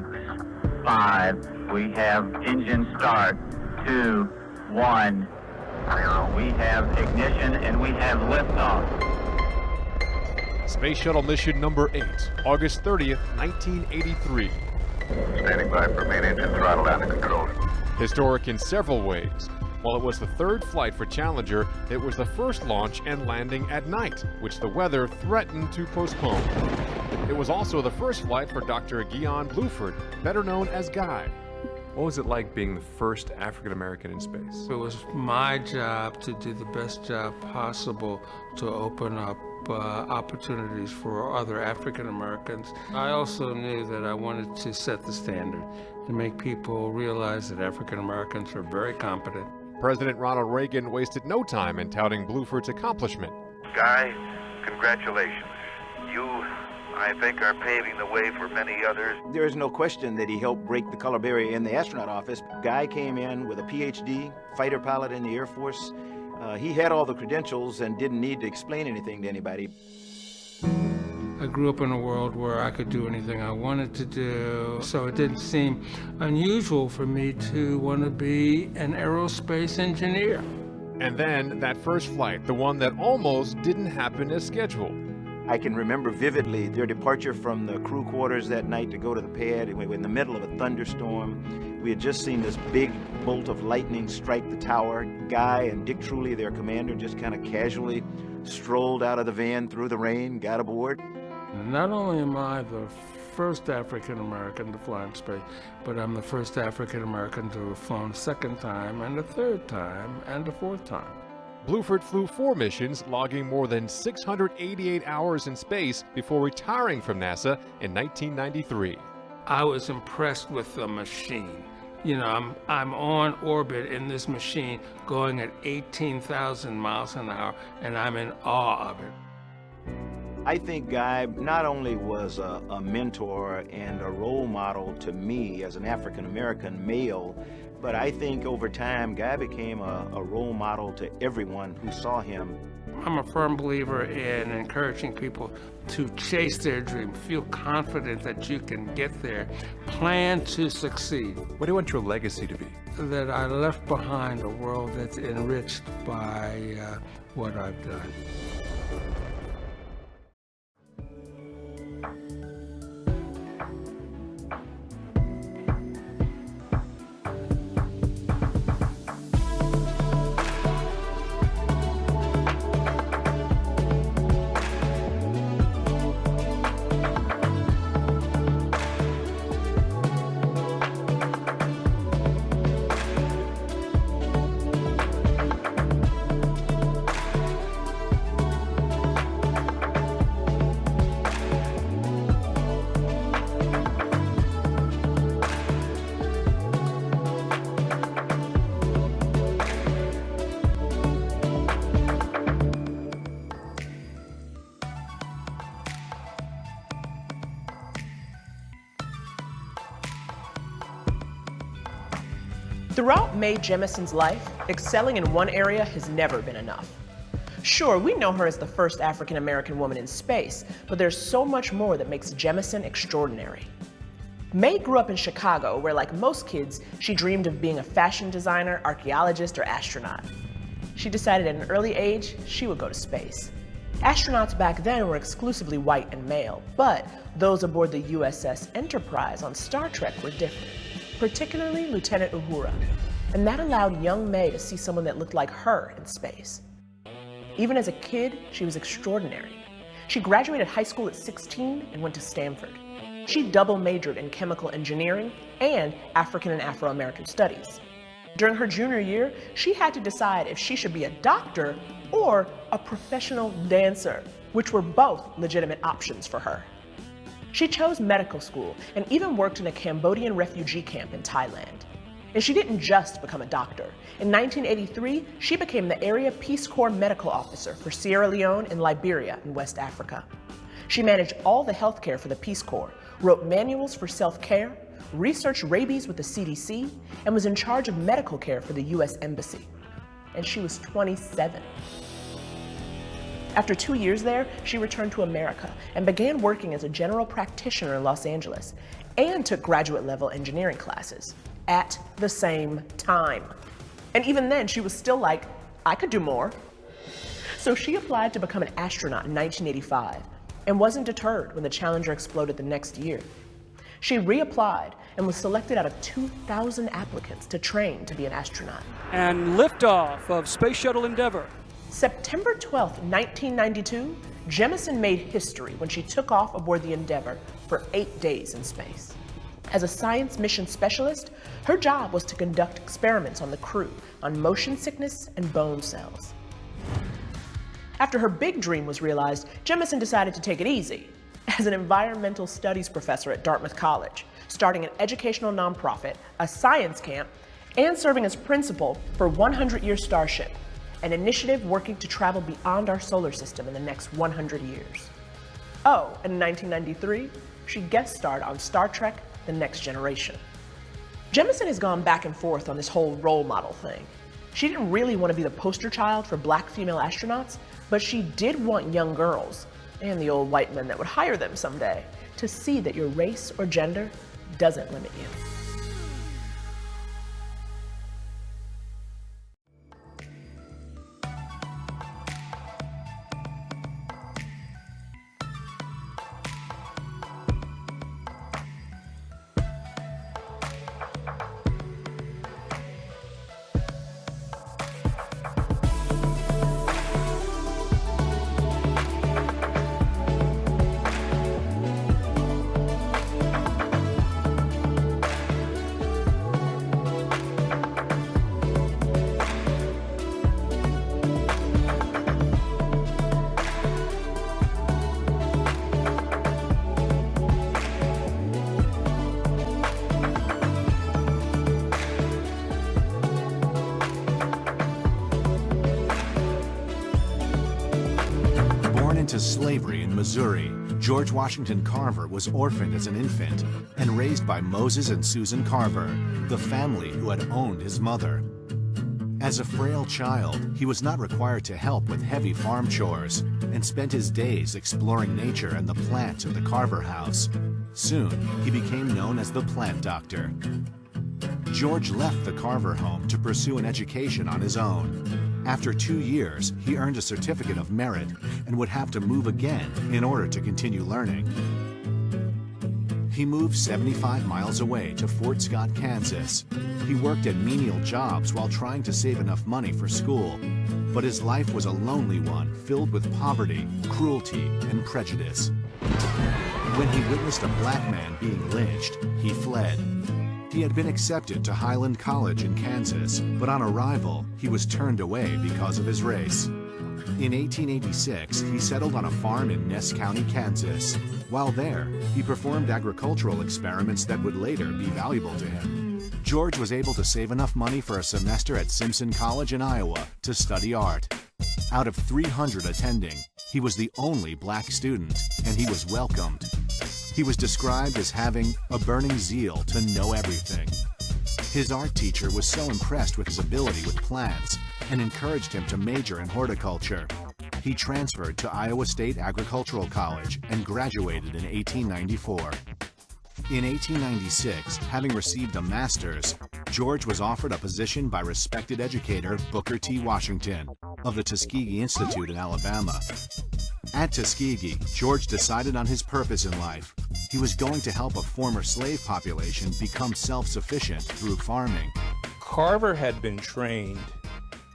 6, 5. We have engine start. 2, 1. 0. We have ignition and we have liftoff. Space Shuttle mission number 8, August 30th, 1983. Standing by for main engine throttle down to control. Historic in several ways. While it was the third flight for Challenger, it was the first launch and landing at night, which the weather threatened to postpone. It was also the first flight for Dr. Guion Bluford, better known as Guy. What was it like being the first African American in space? It was my job to do the best job possible to open up opportunities for other African Americans. I also knew that I wanted to set the standard, to make people realize that African Americans are very competent. President Ronald Reagan wasted no time in touting Bluford's accomplishment. Guy, congratulations. You, I think, are paving the way for many others. There is no question that he helped break the color barrier in the astronaut office. Guy came in with a PhD, fighter pilot in the Air Force. He had all the credentials and didn't need to explain anything to anybody. I grew up in a world where I could do anything I wanted to do, so it didn't seem unusual for me to want to be an aerospace engineer. And then that first flight, the one that almost didn't happen as scheduled. I can remember vividly their departure from the crew quarters that night to go to the pad, and we were in the middle of a thunderstorm. We had just seen this big bolt of lightning strike the tower. Guy and Dick Truly, their commander, just kind of casually strolled out of the van through the rain, got aboard. Not only am I the first African American to fly in space, but I'm the first African American to have flown a second time, and a third time, and a fourth time. Bluford flew 4 missions, logging more than 688 hours in space before retiring from NASA in 1993. I was impressed with the machine. You know, I'm on orbit in this machine going at 18,000 miles an hour, and I'm in awe of it. I think Guy not only was a mentor and a role model to me as an African-American male, but I think over time Guy became a role model to everyone who saw him. I'm a firm believer in encouraging people to chase their dream, feel confident that you can get there, plan to succeed. What do you want your legacy to be? That I left behind a world that's enriched by what I've done. Throughout Mae Jemison's life, excelling in one area has never been enough. Sure, we know her as the first African-American woman in space, but there's so much more that makes Jemison extraordinary. Mae grew up in Chicago, where like most kids, she dreamed of being a fashion designer, archaeologist, or astronaut. She decided at an early age she would go to space. Astronauts back then were exclusively white and male, but those aboard the USS Enterprise on Star Trek were different, particularly Lieutenant Uhura, and that allowed young Mae to see someone that looked like her in space. Even as a kid, she was extraordinary. She graduated high school at 16 and went to Stanford. She double majored in chemical engineering and African and Afro-American studies. During her junior year, she had to decide if she should be a doctor or a professional dancer, which were both legitimate options for her. She chose medical school and even worked in a Cambodian refugee camp in Thailand. And she didn't just become a doctor. In 1983, she became the Area Peace Corps Medical Officer for Sierra Leone and Liberia in West Africa. She managed all the healthcare for the Peace Corps, wrote manuals for self-care, researched rabies with the CDC, and was in charge of medical care for the U.S. Embassy. And she was 27. After 2 years there, she returned to America and began working as a general practitioner in Los Angeles and took graduate-level engineering classes at the same time. And even then, she was still like, I could do more. So she applied to become an astronaut in 1985 and wasn't deterred when the Challenger exploded the next year. She reapplied and was selected out of 2,000 applicants to train to be an astronaut. And liftoff of Space Shuttle Endeavour. September 12, 1992, Jemison made history when she took off aboard the Endeavour for 8 days in space. As a science mission specialist, her job was to conduct experiments on the crew on motion sickness and bone cells. After her big dream was realized, Jemison decided to take it easy as an environmental studies professor at Dartmouth College, starting an educational nonprofit, a science camp, and serving as principal for 100 Year Starship, an initiative working to travel beyond our solar system in the next 100 years. Oh, and in 1993, she guest starred on Star Trek: The Next Generation. Jemison has gone back and forth on this whole role model thing. She didn't really want to be the poster child for black female astronauts, but she did want young girls, and the old white men that would hire them someday, to see that your race or gender doesn't limit you. Into slavery in Missouri, George Washington Carver was orphaned as an infant and raised by Moses and Susan Carver, the family who had owned his mother. As a frail child, he was not required to help with heavy farm chores and spent his days exploring nature and the plants of the Carver house. Soon, he became known as the plant doctor. George left the Carver home to pursue an education on his own. After 2 years, he earned a certificate of merit and would have to move again in order to continue learning. He moved 75 miles away to Fort Scott, Kansas. He worked at menial jobs while trying to save enough money for school. But his life was a lonely one, filled with poverty, cruelty, and prejudice. When he witnessed a black man being lynched, he fled. He had been accepted to Highland College in Kansas, but on arrival, he was turned away because of his race. In 1886, he settled on a farm in Ness County, Kansas. While there, he performed agricultural experiments that would later be valuable to him. George was able to save enough money for a semester at Simpson College in Iowa to study art. Out of 300 attending, he was the only black student, and he was welcomed. He was described as having a burning zeal to know everything. His art teacher was so impressed with his ability with plants and encouraged him to major in horticulture. He transferred to Iowa State Agricultural College and graduated in 1894. In 1896, having received a master's, George was offered a position by respected educator Booker T. Washington of the Tuskegee Institute in Alabama. At Tuskegee, George decided on his purpose in life. He was going to help a former slave population become self-sufficient through farming. Carver had been trained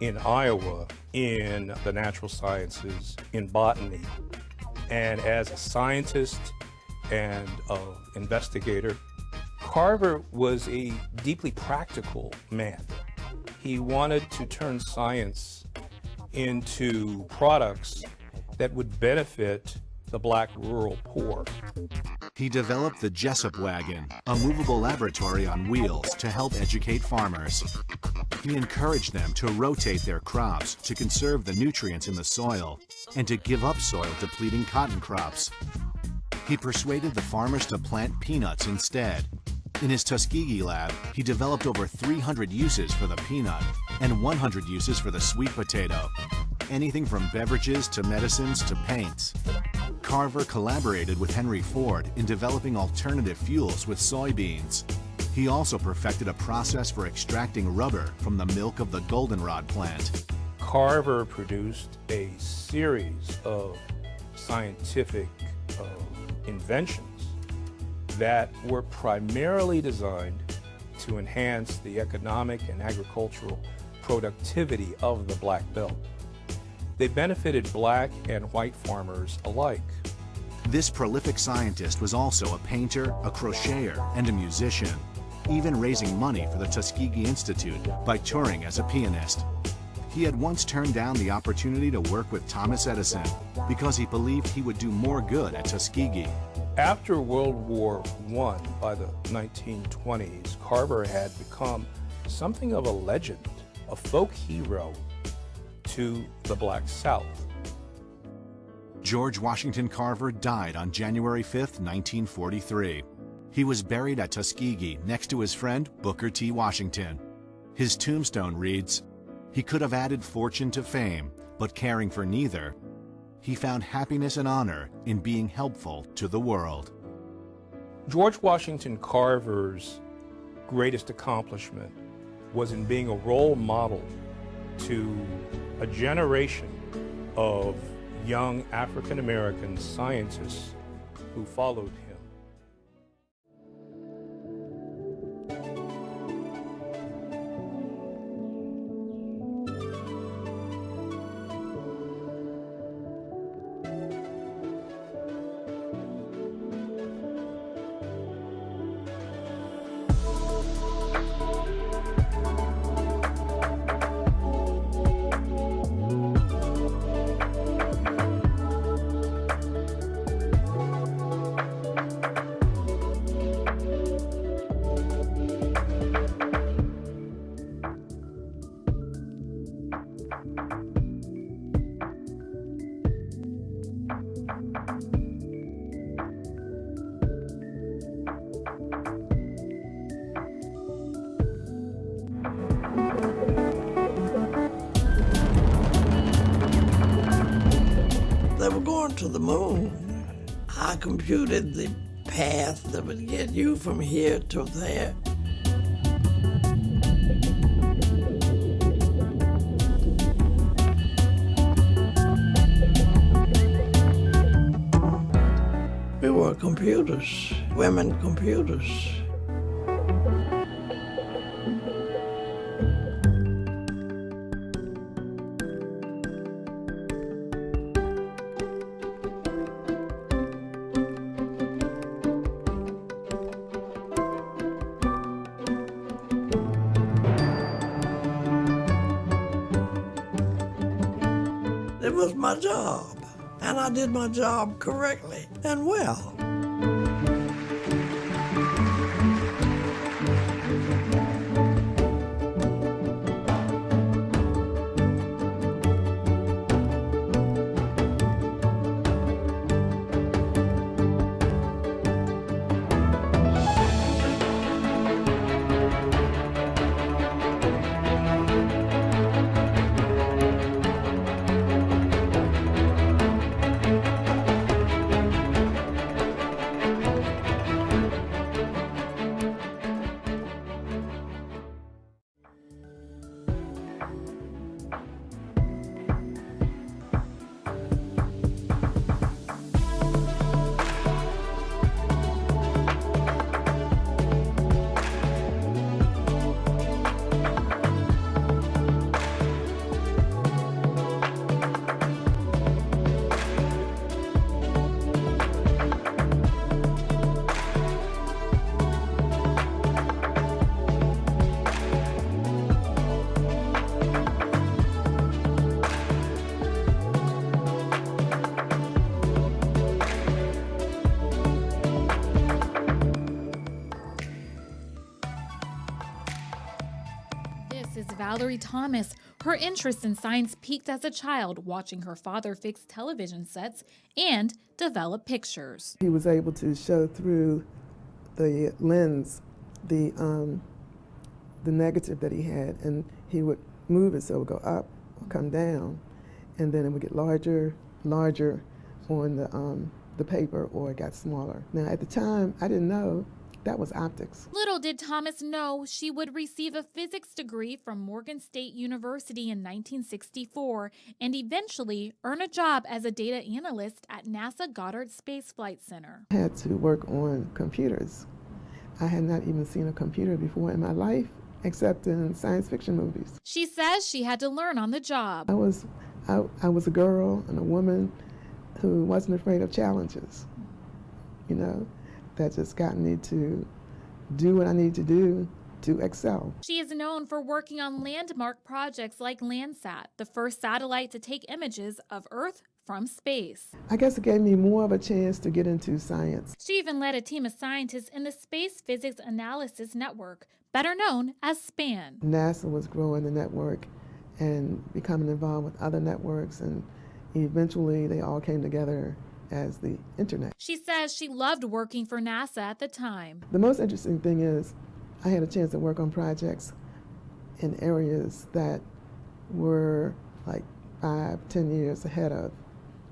in Iowa in the natural sciences, in botany. And as a scientist and an investigator, Carver was a deeply practical man. He wanted to turn science into products that would benefit the black rural poor. He developed the Jessup wagon, a movable laboratory on wheels to help educate farmers. He encouraged them to rotate their crops to conserve the nutrients in the soil and to give up soil-depleting cotton crops. He persuaded the farmers to plant peanuts instead. In his Tuskegee lab, he developed over 300 uses for the peanut and 100 uses for the sweet potato. anything from beverages to medicines to paints. Carver collaborated with Henry Ford in developing alternative fuels with soybeans. He also perfected a process for extracting rubber from the milk of the goldenrod plant. Carver produced a series of scientific inventions that were primarily designed to enhance the economic and agricultural productivity of the Black Belt. They benefited black and white farmers alike. This prolific scientist was also a painter, a crocheter, and a musician, even raising money for the Tuskegee Institute by touring as a pianist. He had once turned down the opportunity to work with Thomas Edison because he believed he would do more good at Tuskegee. After World War I, by the 1920s, Carver had become something of a legend, a folk hero to the Black South. George Washington Carver died on January 5, 1943. He was buried at Tuskegee next to his friend Booker T. Washington. His tombstone reads, "He could have added fortune to fame, but caring for neither, he found happiness and honor in being helpful to the world." George Washington Carver's greatest accomplishment was in being a role model to a generation of young African American scientists who followed him. They were going to the moon. I computed the path that would get you from here to there. We were computers, women computers. It was my job, and I did my job correctly and well. This is Valerie Thomas. Her interest in science peaked as a child, watching her father fix television sets and develop pictures. He was able to show through the lens the negative that he had, and he would move it so it would go up or come down. and then it would get larger, larger on the paper, or it got smaller. Now, at the time, I didn't know that was optics. Little did Thomas know she would receive a physics degree from Morgan State University in 1964 and eventually earn a job as a data analyst at NASA Goddard Space Flight Center. I had to work on computers. I had not even seen a computer before in my life, except in science fiction movies. She says she had to learn on the job. I was a girl and a woman who wasn't afraid of challenges, you know, that just got me to do what I need to do to excel. She is known for working on landmark projects like Landsat, the first satellite to take images of Earth from space. I guess it gave me more of a chance to get into science. She even led a team of scientists in the Space Physics Analysis Network, better known as SPAN. NASA was growing the network and becoming involved with other networks, and eventually they all came together as the internet. She says she loved working for NASA at the time. The most interesting thing is I had a chance to work on projects in areas that were like 5-10 years ahead of,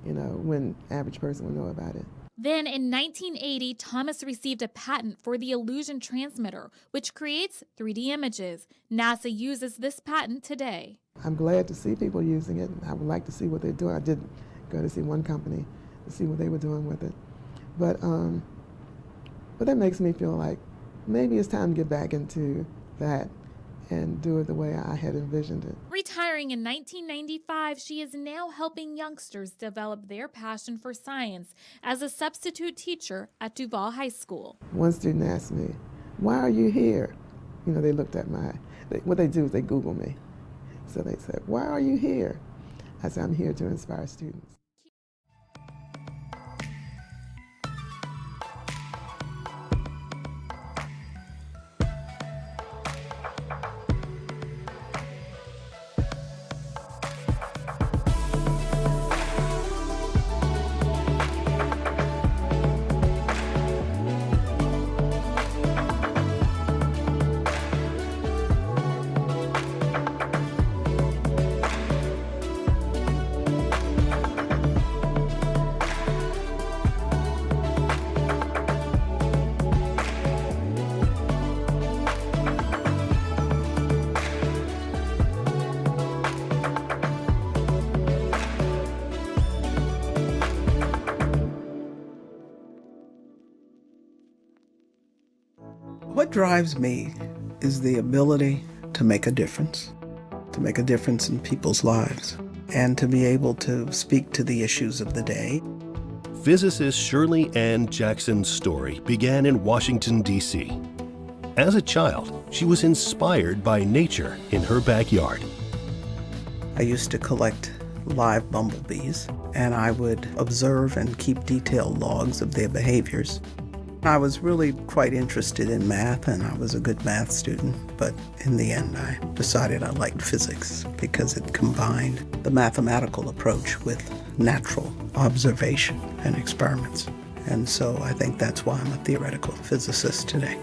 you know, when average person would know about it. Then in 1980, Thomas received a patent for the illusion transmitter, which creates 3D images. NASA uses this patent today. I'm glad to see people using it. I would like to see what they're doing. I did go to see one company to see what they were doing with it. But that makes me feel like maybe it's time to get back into that and do it the way I had envisioned it. Retiring in 1995, she is now helping youngsters develop their passion for science as a substitute teacher at Duval High School. One student asked me, "Why are you here?" You know, they looked at what they do is they Google me. So they said, "Why are you here?" I said, "I'm here to inspire students." What drives me is the ability to make a difference in people's lives, and to be able to speak to the issues of the day. Physicist Shirley Ann Jackson's story began in Washington, D.C. As a child, she was inspired by nature in her backyard. I used to collect live bumblebees, and I would observe and keep detailed logs of their behaviors. I was really quite interested in math, and I was a good math student, but in the end I decided I liked physics because it combined the mathematical approach with natural observation and experiments. And so I think that's why I'm a theoretical physicist today.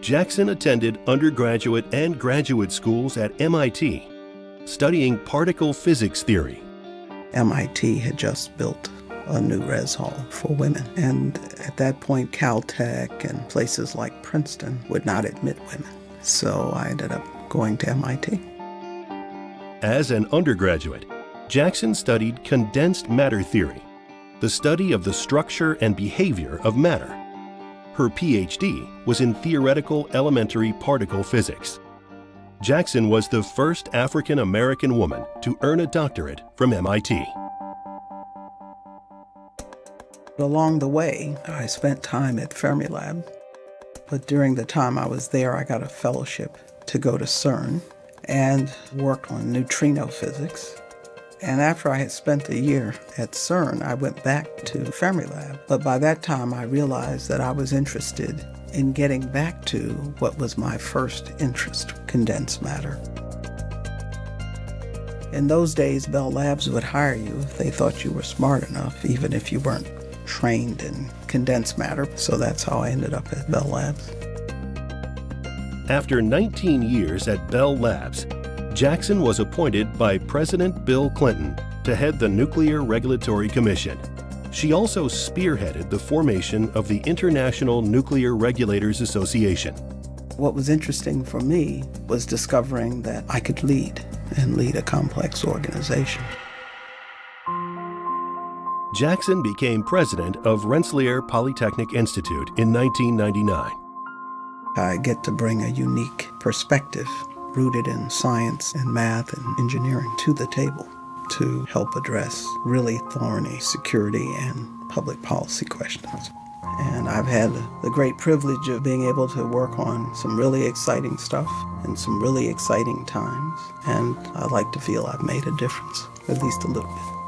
Jackson attended undergraduate and graduate schools at MIT, studying particle physics theory. MIT had just built a new res hall for women, and at that point Caltech and places like Princeton would not admit women, so I ended up going to MIT. As an undergraduate, Jackson studied condensed matter theory, the study of the structure and behavior of matter. Her PhD was in theoretical elementary particle physics. Jackson was the first African-American woman to earn a doctorate from MIT. Along the way, I spent time at Fermilab, but during the time I was there, I got a fellowship to go to CERN and worked on neutrino physics. And after I had spent a year at CERN, I went back to Fermilab. But by that time, I realized that I was interested in getting back to what was my first interest, condensed matter. In those days, Bell Labs would hire you if they thought you were smart enough, even if you weren't trained in condensed matter. So that's how I ended up at Bell Labs. After 19 years at Bell Labs, Jackson was appointed by President Bill Clinton to head the Nuclear Regulatory Commission. She also spearheaded the formation of the International Nuclear Regulators Association. What was interesting for me was discovering that I could lead a complex organization. Jackson became president of Rensselaer Polytechnic Institute in 1999. I get to bring a unique perspective rooted in science and math and engineering to the table to help address really thorny security and public policy questions. And I've had the great privilege of being able to work on some really exciting stuff in some really exciting times. And I like to feel I've made a difference, at least a little bit.